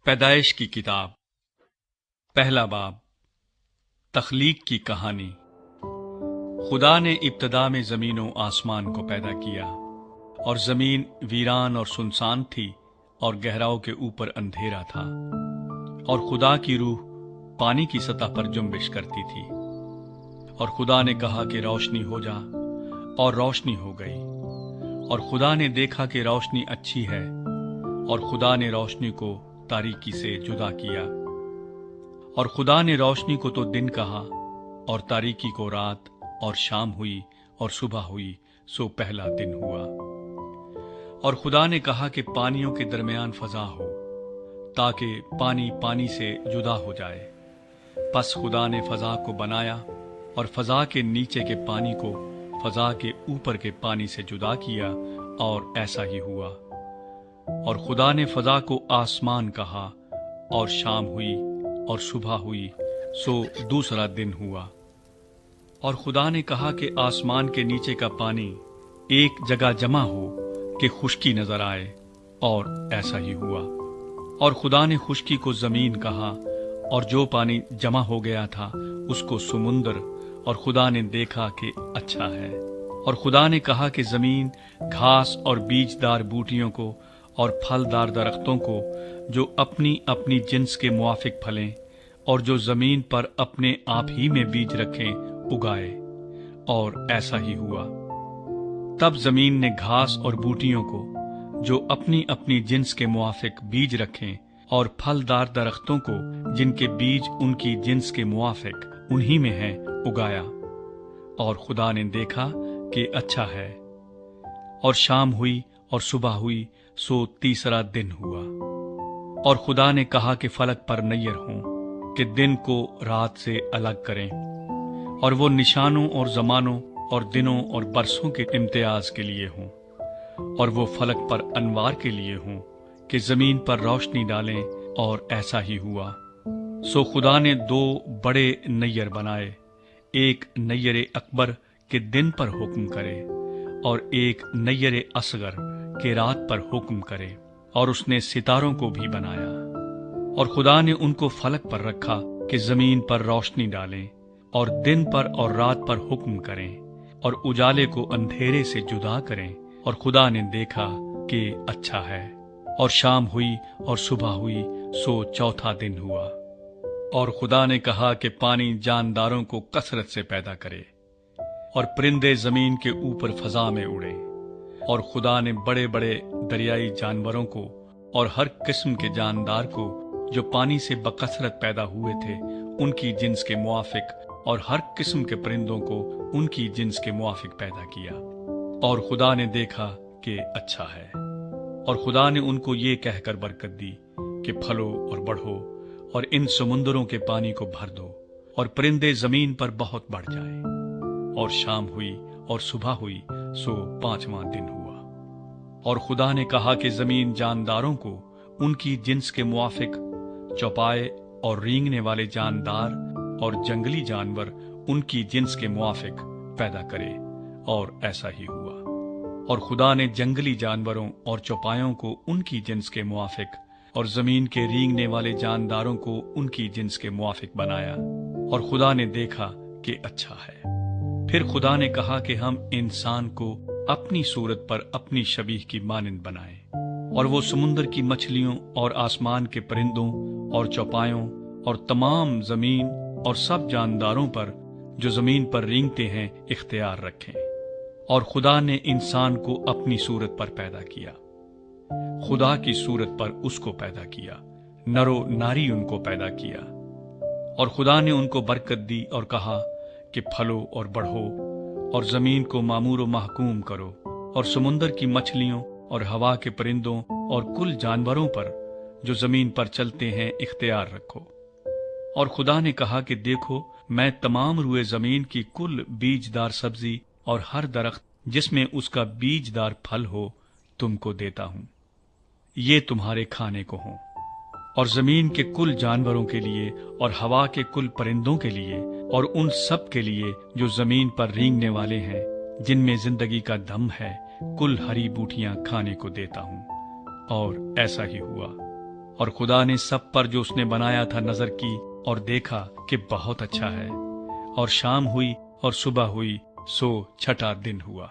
پیدائش کی کتاب پہلا باب تخلیق کی کہانی۔ خدا نے ابتدا میں زمین و آسمان کو پیدا کیا، اور زمین ویران اور سنسان تھی اور گہراؤں کے اوپر اندھیرا تھا، اور خدا کی روح پانی کی سطح پر جنبش کرتی تھی۔ اور خدا نے کہا کہ روشنی ہو جا، اور روشنی ہو گئی۔ اور خدا نے دیکھا کہ روشنی اچھی ہے، اور خدا نے روشنی کو تاریکی سے جدا کیا۔ اور خدا نے روشنی کو تو دن کہا، اور تاریکی کو رات، اور شام ہوئی اور صبح ہوئی، سو پہلا دن ہوا۔ اور خدا نے کہا کہ پانیوں کے درمیان فضا ہو، تاکہ پانی پانی سے جدا ہو جائے۔ پس خدا نے فضا کو بنایا، اور فضا کے نیچے کے پانی کو فضا کے اوپر کے پانی سے جدا کیا، اور ایسا ہی ہوا۔ اور خدا نے فضا کو آسمان کہا، اور شام ہوئی اور صبح ہوئی، سو دوسرا دن ہوا۔ اور خدا نے کہا کہ آسمان کے نیچے کا پانی ایک جگہ جمع ہو کہ خشکی نظر آئے، اور ایسا ہی ہوا۔ اور خدا نے خشکی کو زمین کہا، اور جو پانی جمع ہو گیا تھا اس کو سمندر، اور خدا نے دیکھا کہ اچھا ہے۔ اور خدا نے کہا کہ زمین گھاس اور بیج دار بوٹیوں کو اور پھلدار درختوں کو جو اپنی اپنی جنس کے موافق پھلیں، اور جو زمین پر اپنے آپ ہی میں بیج رکھیں، اگائے، اور ایسا ہی ہوا۔ تب زمین نے گھاس اور بوٹیوں کو جو اپنی اپنی جنس کے موافق بیج رکھیں، اور پھلدار درختوں کو جن کے بیج ان کی جنس کے موافق انہی میں ہیں، اگایا۔ اور خدا نے دیکھا کہ اچھا ہے۔ اور شام ہوئی اور صبح ہوئی، سو تیسرا دن ہوا۔ اور خدا نے کہا کہ فلک پر نیر ہوں، کہ دن کو رات سے الگ کریں، اور وہ نشانوں اور زمانوں اور دنوں اور برسوں کے امتیاز کے لیے ہوں، اور وہ فلک پر انوار کے لیے ہوں، کہ زمین پر روشنی ڈالیں، اور ایسا ہی ہوا۔ سو خدا نے دو بڑے نیر بنائے، ایک نیر اکبر کہ دن پر حکم کرے، اور ایک نیر اصغر کہ رات پر حکم کرے۔ اور اس نے ستاروں کو بھی بنایا۔ اور خدا نے ان کو فلک پر رکھا کہ زمین پر روشنی ڈالیں، اور دن پر اور رات پر حکم کریں، اور اجالے کو اندھیرے سے جدا کریں۔ اور خدا نے دیکھا کہ اچھا ہے۔ اور شام ہوئی اور صبح ہوئی، سو چوتھا دن ہوا۔ اور خدا نے کہا کہ پانی جانداروں کو کثرت سے پیدا کرے، اور پرندے زمین کے اوپر فضا میں اڑے۔ اور خدا نے بڑے بڑے دریائی جانوروں کو اور ہر قسم کے جاندار کو جو پانی سے بکثرت پیدا ہوئے تھے ان کی جنس کے موافق، اور ہر قسم کے پرندوں کو ان کی جنس کے موافق پیدا کیا۔ اور خدا نے دیکھا کہ اچھا ہے۔ اور خدا نے ان کو یہ کہہ کر برکت دی کہ پھلو اور بڑھو، اور ان سمندروں کے پانی کو بھر دو، اور پرندے زمین پر بہت بڑھ جائیں۔ اور شام ہوئی اور صبح ہوئی، سو پانچواں دن ہوا۔ اور خدا نے کہا کہ زمین جانداروں کو ان کی جنس کے موافق، چوپائے اور رینگنے والے جاندار اور جنگلی جانور ان کی جنس کے موافق پیدا کرے، اور ایسا ہی ہوا۔ اور خدا نے جنگلی جانوروں اور چوپایوں کو ان کی جنس کے موافق، اور زمین کے رینگنے والے جانداروں کو ان کی جنس کے موافق بنایا۔ اور خدا نے دیکھا کہ اچھا ہے۔ پھر خدا نے کہا کہ ہم انسان کو اپنی صورت پر اپنی شبیہ کی مانند بنائیں، اور وہ سمندر کی مچھلیوں اور آسمان کے پرندوں اور چوپایوں اور تمام زمین اور سب جانداروں پر جو زمین پر رینگتے ہیں اختیار رکھیں۔ اور خدا نے انسان کو اپنی صورت پر پیدا کیا، خدا کی صورت پر اس کو پیدا کیا، نر و ناری ان کو پیدا کیا۔ اور خدا نے ان کو برکت دی اور کہا کہ پھلو اور بڑھو، اور زمین کو معمور و محکوم کرو، اور سمندر کی مچھلیوں اور ہوا کے پرندوں اور کل جانوروں پر جو زمین پر چلتے ہیں اختیار رکھو۔ اور خدا نے کہا کہ دیکھو، میں تمام روئے زمین کی کل بیج دار سبزی اور ہر درخت جس میں اس کا بیج دار پھل ہو تم کو دیتا ہوں، یہ تمہارے کھانے کو ہوں۔ اور زمین کے کل جانوروں کے لیے اور ہوا کے کل پرندوں کے لیے اور ان سب کے لیے جو زمین پر رینگنے والے ہیں جن میں زندگی کا دم ہے، کل ہری بوٹیاں کھانے کو دیتا ہوں۔ اور ایسا ہی ہوا۔ اور خدا نے سب پر جو اس نے بنایا تھا نظر کی اور دیکھا کہ بہت اچھا ہے، اور شام ہوئی اور صبح ہوئی، سو چھٹا دن ہوا۔